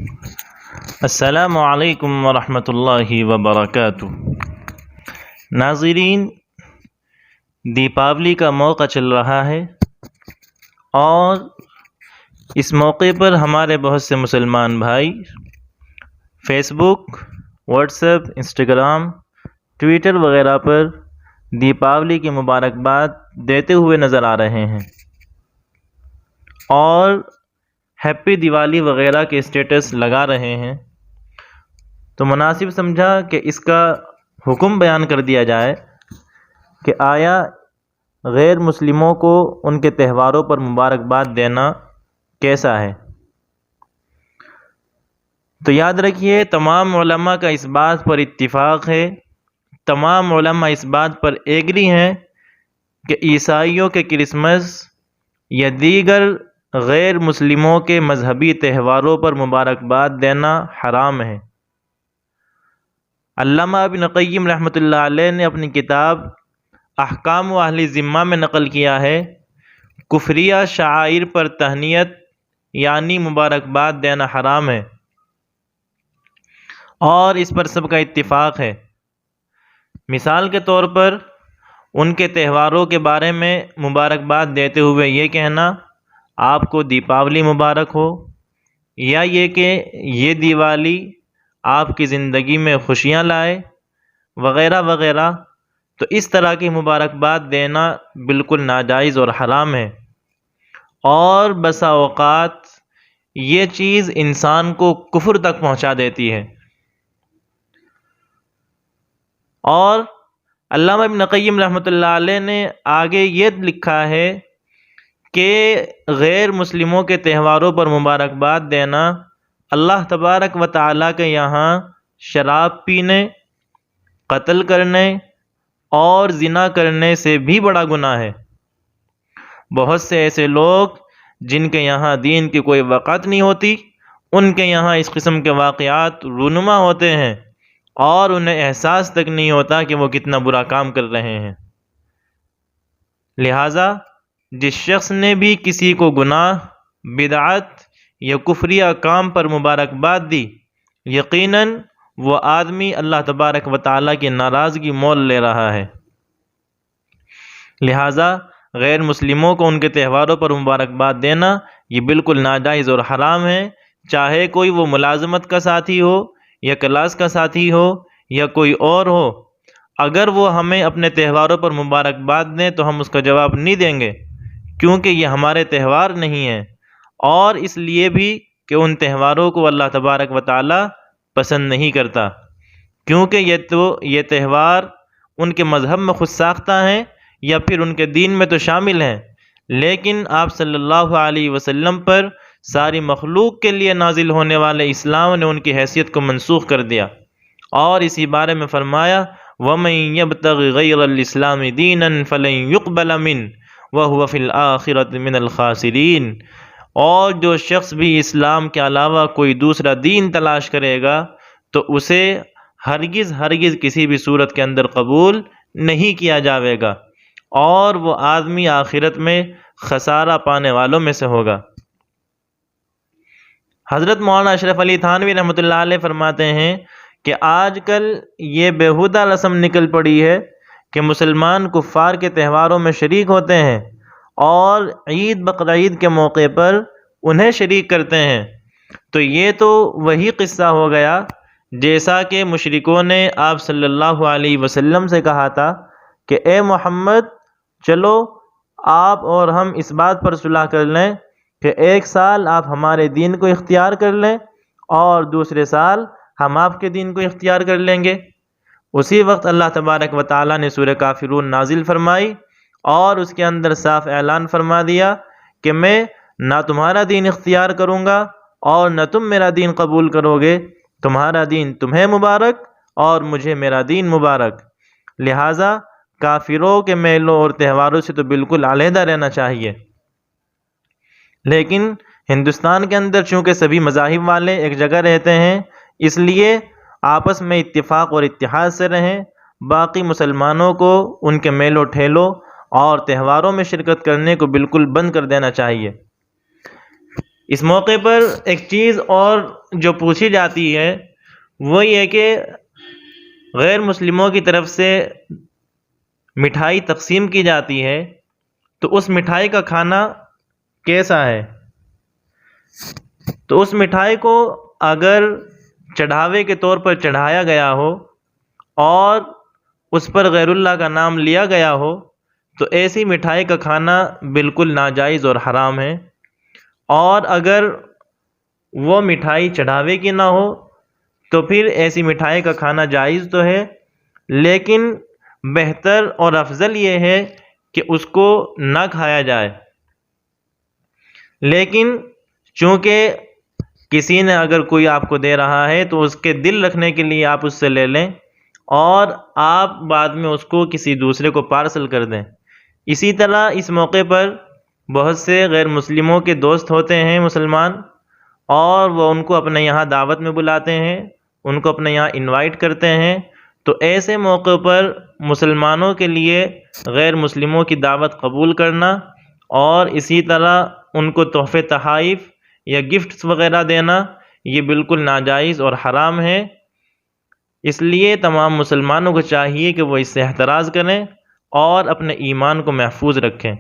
السلام علیکم ورحمۃ اللہ وبرکاتہ۔ ناظرین، دیپاولی کا موقع چل رہا ہے اور اس موقع پر ہمارے بہت سے مسلمان بھائی فیس بک، واٹس ایپ، انسٹاگرام، ٹویٹر وغیرہ پر دیپاولی کی مبارکباد دیتے ہوئے نظر آ رہے ہیں اور ہیپی دیوالی وغیرہ کے اسٹیٹس لگا رہے ہیں، تو مناسب سمجھا کہ اس کا حکم بیان کر دیا جائے کہ آیا غیر مسلموں کو ان کے تہواروں پر مبارکباد دینا کیسا ہے۔ تو یاد رکھیے، تمام علماء کا اس بات پر اتفاق ہے، تمام علماء اس بات پر ایگری ہیں کہ عیسائیوں کے کرسمس یا دیگر غیر مسلموں کے مذہبی تہواروں پر مبارکباد دینا حرام ہے۔ علامہ ابن قیم رحمۃ اللہ علیہ نے اپنی کتاب احکام و اہل ذمہ میں نقل کیا ہے، کفریہ شعائر پر تہنیت یعنی مبارکباد دینا حرام ہے، اور اس پر سب کا اتفاق ہے۔ مثال کے طور پر ان کے تہواروں کے بارے میں مبارکباد دیتے ہوئے یہ کہنا آپ کو دیپاولی مبارک ہو، یا یہ کہ یہ دیوالی آپ کی زندگی میں خوشیاں لائے وغیرہ وغیرہ، تو اس طرح کی مبارکباد دینا بالکل ناجائز اور حرام ہے، اور بسا اوقات یہ چیز انسان کو کفر تک پہنچا دیتی ہے۔ اور علامہ ابن قیم رحمۃ اللہ علیہ نے آگے یہ لکھا ہے کہ غیر مسلموں کے تہواروں پر مبارکباد دینا اللہ تبارک و تعالیٰ کے یہاں شراب پینے، قتل کرنے اور زنا کرنے سے بھی بڑا گناہ ہے۔ بہت سے ایسے لوگ جن کے یہاں دین کی کوئی وقعت نہیں ہوتی، ان کے یہاں اس قسم کے واقعات رونما ہوتے ہیں اور انہیں احساس تک نہیں ہوتا کہ وہ کتنا برا کام کر رہے ہیں۔ لہٰذا جس شخص نے بھی کسی کو گناہ، بدعت یا کفریہ کام پر مبارکباد دی، یقیناً وہ آدمی اللہ تبارک و تعالیٰ کی ناراضگی مول لے رہا ہے۔ لہٰذا غیر مسلموں کو ان کے تہواروں پر مبارکباد دینا یہ بالکل ناجائز اور حرام ہے، چاہے کوئی وہ ملازمت کا ساتھی ہو یا کلاس کا ساتھی ہو یا کوئی اور ہو۔ اگر وہ ہمیں اپنے تہواروں پر مبارکباد دیں تو ہم اس کا جواب نہیں دیں گے، کیونکہ یہ ہمارے تہوار نہیں ہیں، اور اس لیے بھی کہ ان تہواروں کو اللہ تبارک و تعالیٰ پسند نہیں کرتا، کیونکہ یہ تہوار ان کے مذہب میں خود ساختہ ہیں یا پھر ان کے دین میں تو شامل ہیں، لیکن آپ صلی اللہ علیہ وسلم پر ساری مخلوق کے لیے نازل ہونے والے اسلام نے ان کی حیثیت کو منسوخ کر دیا، اور اسی بارے میں فرمایا وَمَن يَبْتَغِ غَيْرَ الْإِسْلَامِ دِينًا فَلَن يُقْبَلَ مِنْهُ وَهُوَ فِي الْآخِرَةِ مِنَ الْخَاسِرِينَ، اور جو شخص بھی اسلام کے علاوہ کوئی دوسرا دین تلاش کرے گا تو اسے ہرگز ہرگز کسی بھی صورت کے اندر قبول نہیں کیا جاوے گا، اور وہ آدمی آخرت میں خسارہ پانے والوں میں سے ہوگا۔ حضرت مولانا اشرف علی تھانوی رحمۃ اللہ علیہ فرماتے ہیں کہ آج کل یہ بیہودہ رسم نکل پڑی ہے کہ مسلمان کفار کے تہواروں میں شریک ہوتے ہیں اور عید بقرعید کے موقع پر انہیں شریک کرتے ہیں، تو یہ تو وہی قصہ ہو گیا جیسا کہ مشرکوں نے آپ صلی اللہ علیہ وسلم سے کہا تھا کہ اے محمد، چلو آپ اور ہم اس بات پر صلح کر لیں کہ ایک سال آپ ہمارے دین کو اختیار کر لیں اور دوسرے سال ہم آپ کے دین کو اختیار کر لیں گے۔ اسی وقت اللہ تبارک و تعالیٰ نے سورہ کافرون نازل فرمائی اور اس کے اندر صاف اعلان فرما دیا کہ میں نہ تمہارا دین اختیار کروں گا اور نہ تم میرا دین قبول کرو گے، تمہارا دین تمہیں مبارک اور مجھے میرا دین مبارک۔ لہٰذا کافروں کے میلوں اور تہواروں سے تو بالکل علیحدہ رہنا چاہیے، لیکن ہندوستان کے اندر چونکہ سبھی مذاہب والے ایک جگہ رہتے ہیں، اس لیے آپس میں اتفاق اور اتحاد سے رہیں، باقی مسلمانوں کو ان کے میلوں ٹھیلوں اور تہواروں میں شرکت کرنے کو بالکل بند کر دینا چاہیے۔ اس موقع پر ایک چیز اور جو پوچھی جاتی ہے وہ یہ کہ غیر مسلموں کی طرف سے مٹھائی تقسیم کی جاتی ہے تو اس مٹھائی کا کھانا کیسا ہے؟ تو اس مٹھائی کو اگر چڑھاوے کے طور پر چڑھایا گیا ہو اور اس پر غیر اللہ کا نام لیا گیا ہو تو ایسی مٹھائی کا کھانا بالکل ناجائز اور حرام ہے، اور اگر وہ مٹھائی چڑھاوے کی نہ ہو تو پھر ایسی مٹھائی کا کھانا جائز تو ہے، لیکن بہتر اور افضل یہ ہے کہ اس کو نہ کھایا جائے۔ لیکن چونکہ کسی نے اگر کوئی آپ کو دے رہا ہے تو اس کے دل رکھنے کے لیے آپ اس سے لے لیں اور آپ بعد میں اس کو کسی دوسرے کو پارسل کر دیں۔ اسی طرح اس موقع پر بہت سے غیر مسلموں کے دوست ہوتے ہیں مسلمان، اور وہ ان کو اپنے یہاں دعوت میں بلاتے ہیں، ان کو اپنے یہاں انوائٹ کرتے ہیں، تو ایسے موقع پر مسلمانوں کے لیے غیر مسلموں کی دعوت قبول کرنا اور اسی طرح ان کو تحفے تحائف یا گفٹس وغیرہ دینا یہ بالکل ناجائز اور حرام ہے۔ اس لیے تمام مسلمانوں کو چاہیے کہ وہ اس سے احتراز کریں اور اپنے ایمان کو محفوظ رکھیں۔